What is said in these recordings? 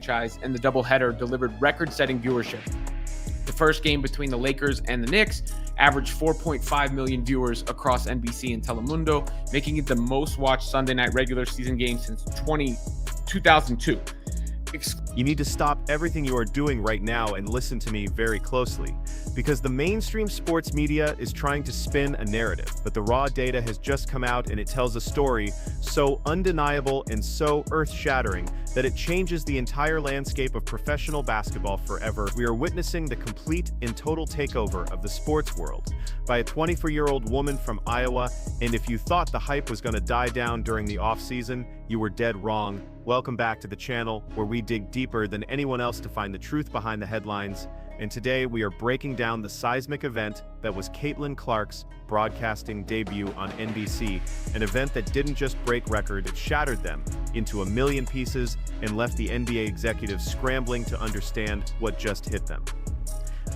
franchise, and the doubleheader delivered record-setting viewership. The first game between the Lakers and the Knicks averaged 4.5 million viewers across NBC and Telemundo, making it the most-watched Sunday night regular season game since 2002. You need to stop everything you are doing right now and listen to me very closely, because the mainstream sports media is trying to spin a narrative, but the raw data has just come out and it tells a story so undeniable and so earth-shattering that it changes the entire landscape of professional basketball forever. We are witnessing the complete and total takeover of the sports world by a 24-year-old woman from Iowa, and if you thought the hype was going to die down during the off-season, you were dead wrong. Welcome back to the channel, where we dig deeper than anyone else to find the truth behind the headlines. And today we are breaking down the seismic event that was Caitlyn Clark's broadcasting debut on NBC, an event that didn't just break records, it shattered them into a million pieces and left the NBA executives scrambling to understand what just hit them.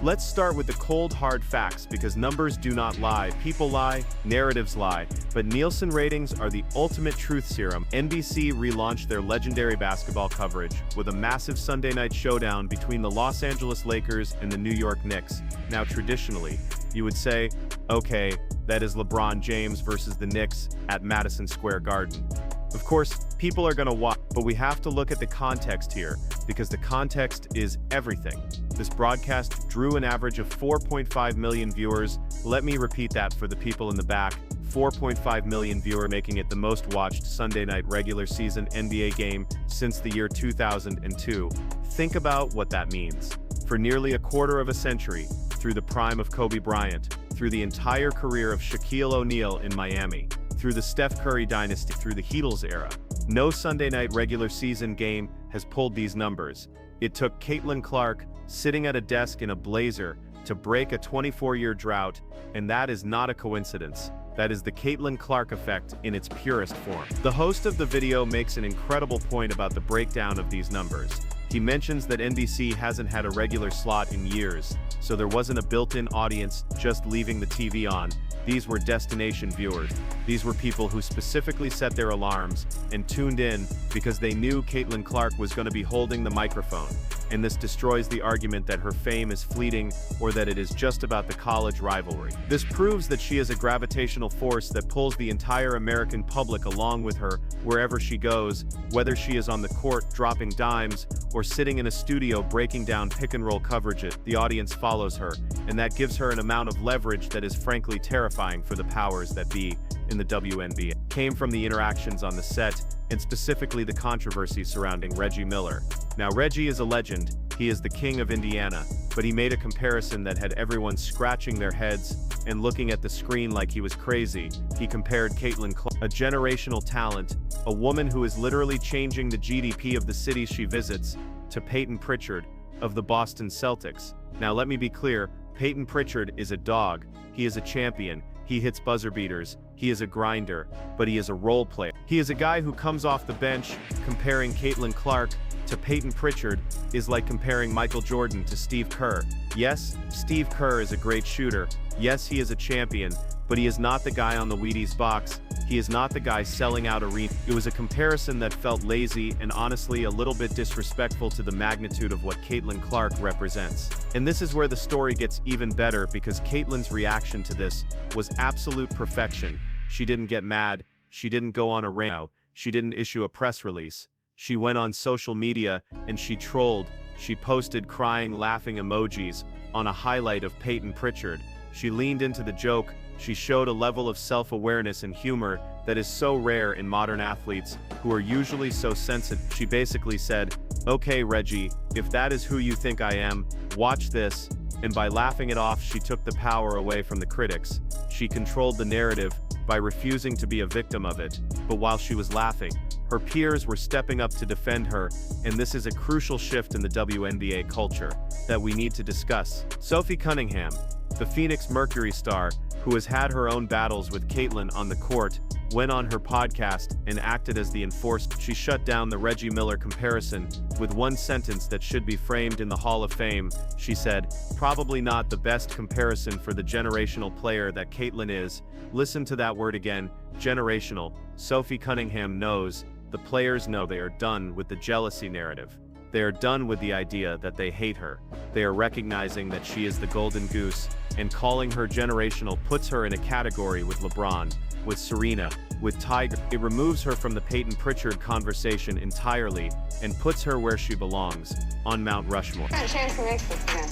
Let's start with the cold hard facts, because numbers do not lie, people lie, narratives lie, but Nielsen ratings are the ultimate truth serum. NBC relaunched their legendary basketball coverage with a massive Sunday night showdown between the Los Angeles Lakers and the New York Knicks. Now traditionally, you would say, okay, that is LeBron James versus the Knicks at Madison Square Garden. Of course, people are going to watch, but we have to look at the context here, because the context is everything. This broadcast drew an average of 4.5 million viewers. Let me repeat that for the people in the back. 4.5 million viewers, making it the most watched Sunday night regular season NBA game since the year 2002. Think about what that means. For nearly a quarter of a century, through the prime of Kobe Bryant, through the entire career of Shaquille O'Neal in Miami, through the Steph Curry dynasty, through the Heatles era, no Sunday night regular season game has pulled these numbers. It took Caitlyn Clark sitting at a desk in a blazer to break a 24-year drought, and that is not a coincidence. That is the Caitlyn Clark effect in its purest form. The host of the video makes an incredible point about the breakdown of these numbers. He mentions that NBC hasn't had a regular slot in years, so there wasn't a built-in audience just leaving the TV on. These were destination viewers. These were people who specifically set their alarms and tuned in because they knew Caitlyn Clark was going to be holding the microphone. And this destroys the argument that her fame is fleeting or that it is just about the college rivalry. This proves that she is a gravitational force that pulls the entire American public along with her wherever she goes, whether she is on the court dropping dimes or sitting in a studio breaking down pick-and-roll coverage. The audience follows her, and that gives her an amount of leverage that is frankly terrifying for the powers that be in the WNBA. Came from the interactions on the set, and specifically the controversy surrounding Reggie Miller. Now, Reggie is a legend. He is the king of Indiana, but he made a comparison that had everyone scratching their heads and looking at the screen like he was crazy. He compared Caitlyn Clark, a generational talent, a woman who is literally changing the GDP of the cities she visits, to Peyton Pritchard of the Boston Celtics. Now, let me be clear, Peyton Pritchard is a dog. He is a champion. He hits buzzer beaters. He is a grinder, but he is a role player. He is a guy who comes off the bench. Comparing Caitlyn Clark to Peyton Pritchard is like comparing Michael Jordan to Steve Kerr. Yes, Steve Kerr is a great shooter. Yes, he is a champion, but he is not the guy on the Wheaties box. He is not the guy selling out arena. It was a comparison that felt lazy and honestly a little bit disrespectful to the magnitude of what Caitlyn Clark represents. And this is where the story gets even better, because Caitlyn's reaction to this was absolute perfection. She didn't get mad. She didn't go on a rant. She didn't issue a press release. She went on social media and she trolled. She posted crying, laughing emojis on a highlight of Peyton Pritchard. She leaned into the joke. She showed a level of self-awareness and humor that is so rare in modern athletes who are usually so sensitive. She basically said, "Okay, Reggie, if that is who you think I am, watch this." And by laughing it off, she took the power away from the critics. She controlled the narrative by refusing to be a victim of it. But while she was laughing, her peers were stepping up to defend her, and this is a crucial shift in the WNBA culture that we need to discuss. Sophie Cunningham, the Phoenix Mercury star, who has had her own battles with Caitlyn on the court, went on her podcast and acted as the enforcer. She shut down the Reggie Miller comparison with one sentence that should be framed in the Hall of Fame. She said, "Probably not the best comparison for the generational player that Caitlyn is." Listen to that word again, generational. Sophie Cunningham knows, the players know, they are done with the jealousy narrative. They are done with the idea that they hate her. They are recognizing that she is the golden goose, and calling her generational puts her in a category with LeBron, with Serena, with Tiger. It removes her from the Peyton Pritchard conversation entirely and puts her where she belongs, on Mount Rushmore. What chance to make this again?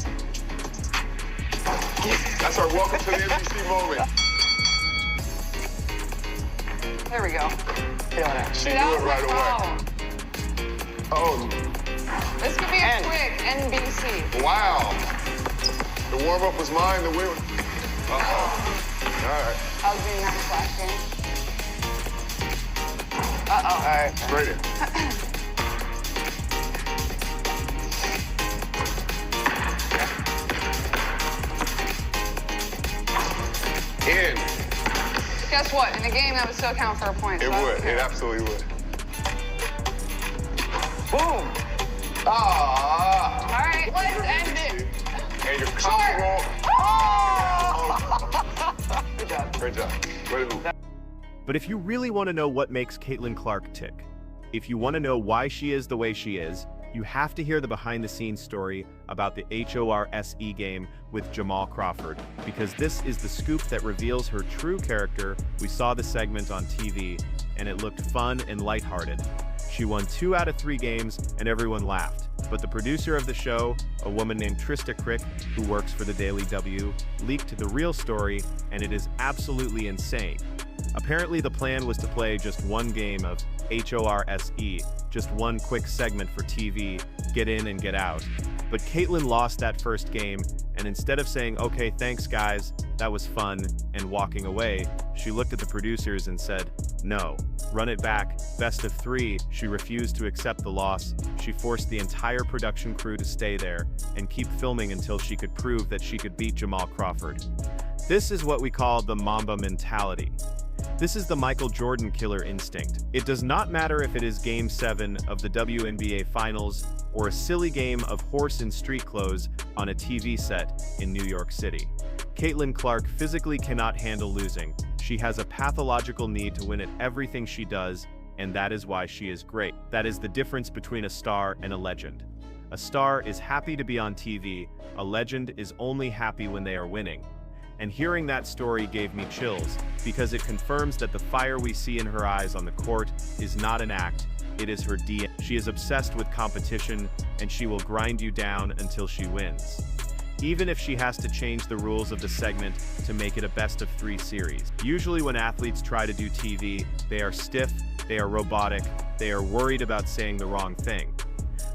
That's our welcome to the NBC moment. There we go. Feeling it. She See, knew that it was right my away. problem. Oh, This could be a quick NBC. wow. The warm-up was mine, the win. Uh-oh. All right. I was doing that last game. Uh-oh. All right, straight in. In. Guess what? In a game, that would still count for a point. It so I would. don't care. It absolutely would. Boom. Ah. All right, let's end it. And you're Short. comfortable. Oh! Good job. Great job. Way to hoop. But if you really want to know what makes Caitlyn Clark tick, if you want to know why she is the way she is, you have to hear the behind-the-scenes story about the HORSE game with Jamal Crawford, because this is the scoop that reveals her true character. We saw the segment on TV, and it looked fun and lighthearted. She won 2 out of 3 games, and everyone laughed. But the producer of the show, a woman named Trista Crick, who works for the Daily W, leaked the real story, and it is absolutely insane. Apparently, the plan was to play just one game of HORSE, just one quick segment for TV, get in and get out. But Caitlyn lost that first game, and instead of saying, "Okay, thanks guys, that was fun," and walking away, she looked at the producers and said, "No, run it back, best of 3. She refused to accept the loss. She forced the entire production crew to stay there and keep filming until she could prove that she could beat Jamal Crawford. This is what we call the Mamba mentality. This is the Michael Jordan killer instinct. It does not matter if it is Game 7 of the WNBA Finals or a silly game of horse in street clothes on a TV set in New York City. Caitlyn Clark physically cannot handle losing. She has a pathological need to win at everything she does, and that is why she is great. That is the difference between a star and a legend. A star is happy to be on TV, a legend is only happy when they are winning. And hearing that story gave me chills, because it confirms that the fire we see in her eyes on the court is not an act, it is her DNA. She is obsessed with competition, and she will grind you down until she wins. Even if she has to change the rules of the segment to make it a best-of-3 series. Usually when athletes try to do TV, they are stiff, they are robotic, they are worried about saying the wrong thing.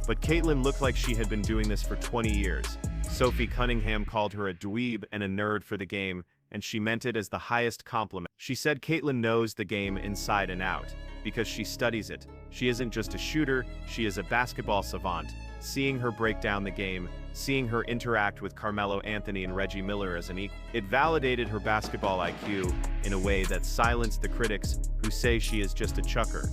But Caitlyn looked like she had been doing this for 20 years. Sophie Cunningham called her a dweeb and a nerd for the game, and she meant it as the highest compliment. She said Caitlyn knows the game inside and out, because she studies it. She isn't just a shooter, she is a basketball savant. Seeing her break down the game, seeing her interact with Carmelo Anthony and Reggie Miller as an equal, it validated her basketball IQ in a way that silenced the critics who say she is just a chucker.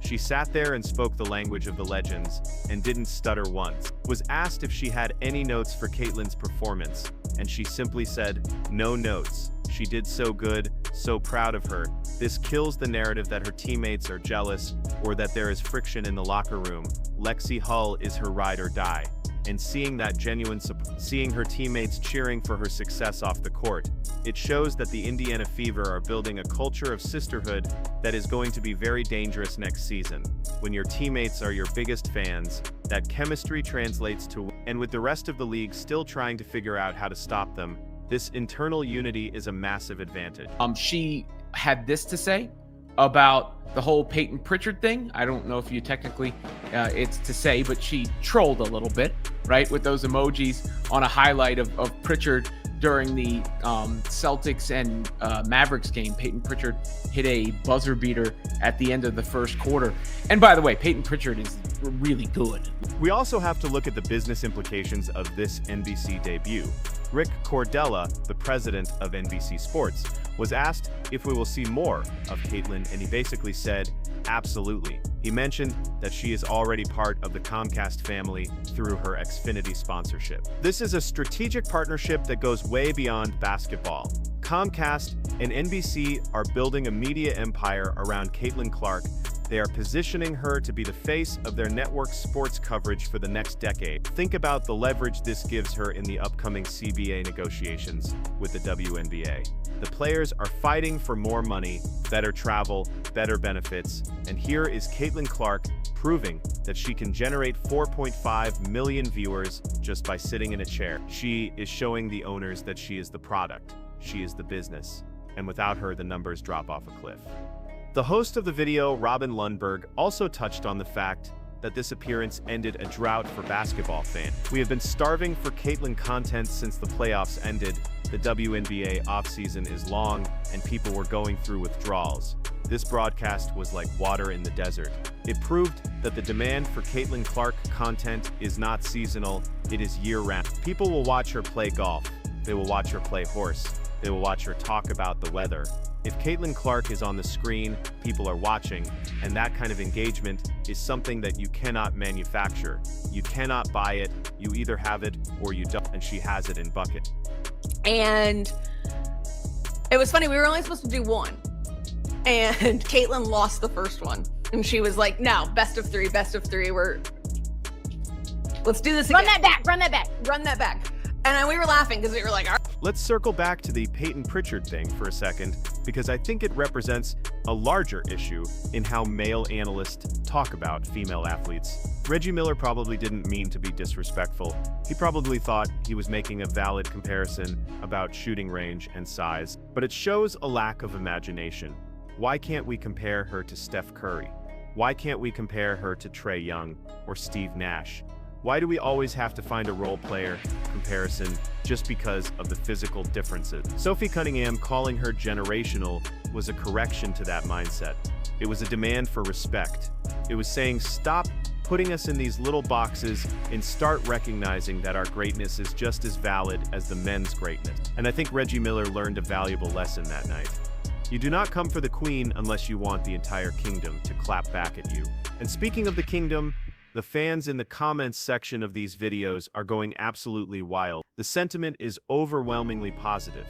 She sat there and spoke the language of the legends, and didn't stutter once. Was asked if she had any notes for Caitlyn's performance, and she simply said, "No notes. She did so good, so proud of her." This kills the narrative that her teammates are jealous, or that there is friction in the locker room. Lexi Hull is her ride or die. And seeing that genuine support, seeing her teammates cheering for her success off the court, it shows that the Indiana Fever are building a culture of sisterhood that is going to be very dangerous next season. When your teammates are your biggest fans, that chemistry translates to, and with the rest of the league still trying to figure out how to stop them, this internal unity is a massive advantage. She had this to say about the whole Peyton Pritchard thing. I don't know if you technically it's to say, but she trolled a little bit, right, with those emojis on a highlight of Pritchard during the Celtics and Mavericks game. Peyton Pritchard hit a buzzer beater at the end of the first quarter. And by the way, Peyton Pritchard is really good. We also have to look at the business implications of this NBC debut. Rick Cordella, the president of NBC Sports, was asked if we will see more of Caitlyn, and he basically said, absolutely. He mentioned that she is already part of the Comcast family through her Xfinity sponsorship. This is a strategic partnership that goes way beyond basketball. Comcast and NBC are building a media empire around Caitlyn Clark They are positioning her to be the face of their network's sports coverage for the next decade. Think about the leverage this gives her in the upcoming CBA negotiations with the WNBA. The players are fighting for more money, better travel, better benefits, and here is Caitlyn Clark proving that she can generate 4.5 million viewers just by sitting in a chair. She is showing the owners that she is the product, she is the business, and without her, the numbers drop off a cliff. The host of the video, Robin Lundberg, also touched on the fact that this appearance ended a drought for basketball fans. We have been starving for Caitlyn content since the playoffs ended. The WNBA offseason is long, and people were going through withdrawals. This broadcast was like water in the desert. It proved that the demand for Caitlyn Clark content is not seasonal, it is year-round. People will watch her play golf, they will watch her play horse, they will watch her talk about the weather. If Caitlyn Clark is on the screen, people are watching, and that kind of engagement is something that you cannot manufacture. You cannot buy it, you either have it or you don't, and she has it in bucket. And it was funny, we were only supposed to do one, and Caitlyn lost the first one. And she was like, no, best of three, let's do this again. Run that back. And then we were laughing because we were like, all right. Let's circle back to the Peyton Pritchard thing for a second, because I think it represents a larger issue in how male analysts talk about female athletes. Reggie Miller probably didn't mean to be disrespectful. He probably thought he was making a valid comparison about shooting range and size, but it shows a lack of imagination. Why can't we compare her to Steph Curry? Why can't we compare her to Trae Young or Steve Nash? Why do we always have to find a role player comparison just because of the physical differences? Sophie Cunningham calling her generational was a correction to that mindset. It was a demand for respect. It was saying, stop putting us in these little boxes and start recognizing that our greatness is just as valid as the men's greatness. And I think Reggie Miller learned a valuable lesson that night. You do not come for the queen unless you want the entire kingdom to clap back at you. And speaking of the kingdom, the fans in the comments section of these videos are going absolutely wild. The sentiment is overwhelmingly positive.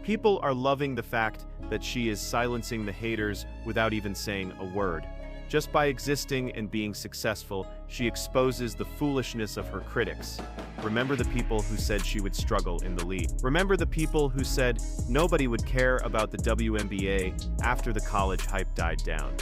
People are loving the fact that she is silencing the haters without even saying a word. Just by existing and being successful, she exposes the foolishness of her critics. Remember the people who said she would struggle in the league. Remember the people who said nobody would care about the WNBA after the college hype died down.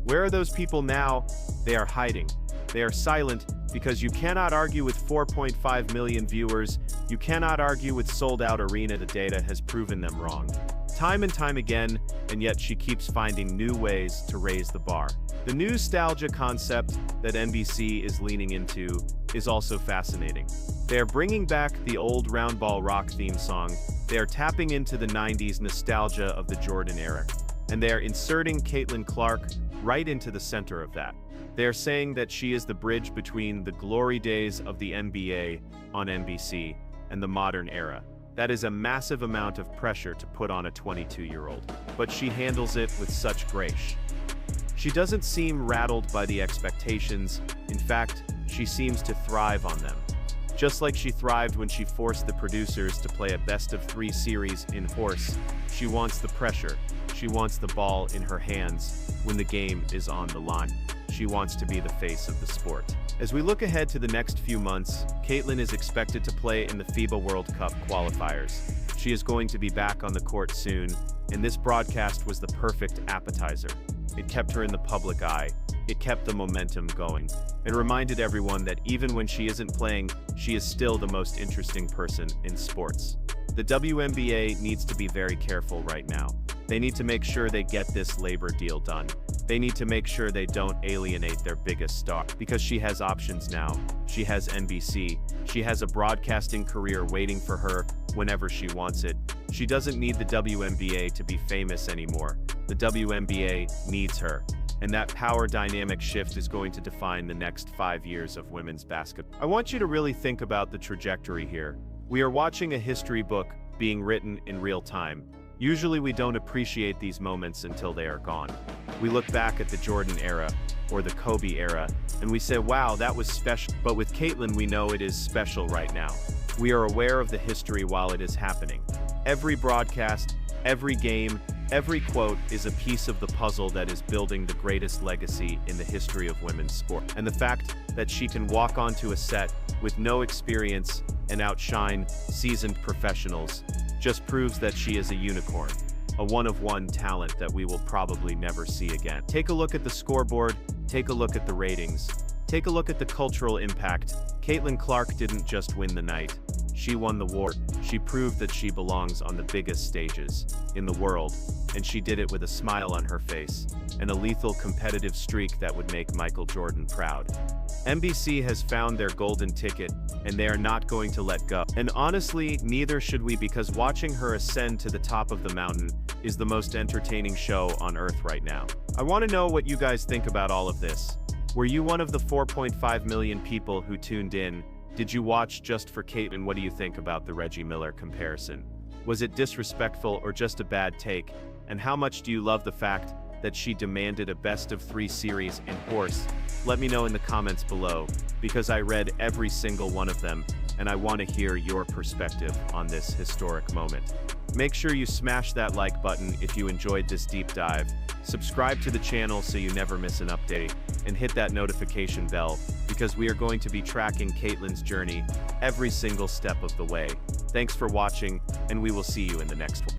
Where are those people now? They are hiding. They are silent because you cannot argue with 4.5 million viewers. You cannot argue with sold-out arena. The data has proven them wrong. Time and time again, and yet she keeps finding new ways to raise the bar. The nostalgia concept that NBC is leaning into is also fascinating. They are bringing back the old Round Ball Rock theme song. They are tapping into the 90s nostalgia of the Jordan era. And they are inserting Caitlyn Clark right into the center of that. They are saying that she is the bridge between the glory days of the NBA on NBC and the modern era. That is a massive amount of pressure to put on a 22-year-old, but she handles it with such grace. She doesn't seem rattled by the expectations. In fact, she seems to thrive on them. Just like she thrived when she forced the producers to play a best-of-3 series in horse, she wants the pressure. She wants the ball in her hands when the game is on the line. She wants to be the face of the sport. As we look ahead to the next few months, Caitlyn is expected to play in the FIBA World Cup qualifiers. She is going to be back on the court soon, and this broadcast was the perfect appetizer. It kept her in the public eye. It kept the momentum going. It reminded everyone that even when she isn't playing, she is still the most interesting person in sports. The WNBA needs to be very careful right now. They need to make sure they get this labor deal done. They need to make sure they don't alienate their biggest star, because she has options now. She has NBC. She has a broadcasting career waiting for her whenever she wants it. She doesn't need the WNBA to be famous anymore. The WNBA needs her. And that power dynamic shift is going to define the next 5 years of women's basketball. I want you to really think about the trajectory here. We are watching a history book being written in real time. Usually we don't appreciate these moments until they are gone. We look back at the Jordan era or the Kobe era and we say, wow, that was special. But with Caitlyn, we know it is special right now. We are aware of the history while it is happening. Every broadcast, every game, Every quote is a piece of the puzzle that is building the greatest legacy in the history of women's sport. And the fact that she can walk onto a set with no experience and outshine seasoned professionals just proves that she is a unicorn, a one-of-one talent that we will probably never see again. Take a look at the scoreboard, take a look at the ratings, take a look at the cultural impact. Caitlyn Clark didn't just win the night. She won the war. She proved that she belongs on the biggest stages in the world, and she did it with a smile on her face and a lethal competitive streak that would make Michael Jordan proud. NBC has found their golden ticket, and they are not going to let go. And honestly, neither should we, because watching her ascend to the top of the mountain is the most entertaining show on earth right now. I want to know what you guys think about all of this. Were you one of the 4.5 million people who tuned in? Did you watch just for Caitlyn? What do you think about the Reggie Miller comparison? Was it disrespectful or just a bad take? And how much do you love the fact that she demanded a best-of-3 series in horse? Let me know in the comments below, because I read every single one of them, and I want to hear your perspective on this historic moment. Make sure you smash that like button if you enjoyed this deep dive, subscribe to the channel so you never miss an update, and hit that notification bell, because we are going to be tracking Caitlyn's journey every single step of the way. Thanks for watching, and we will see you in the next one.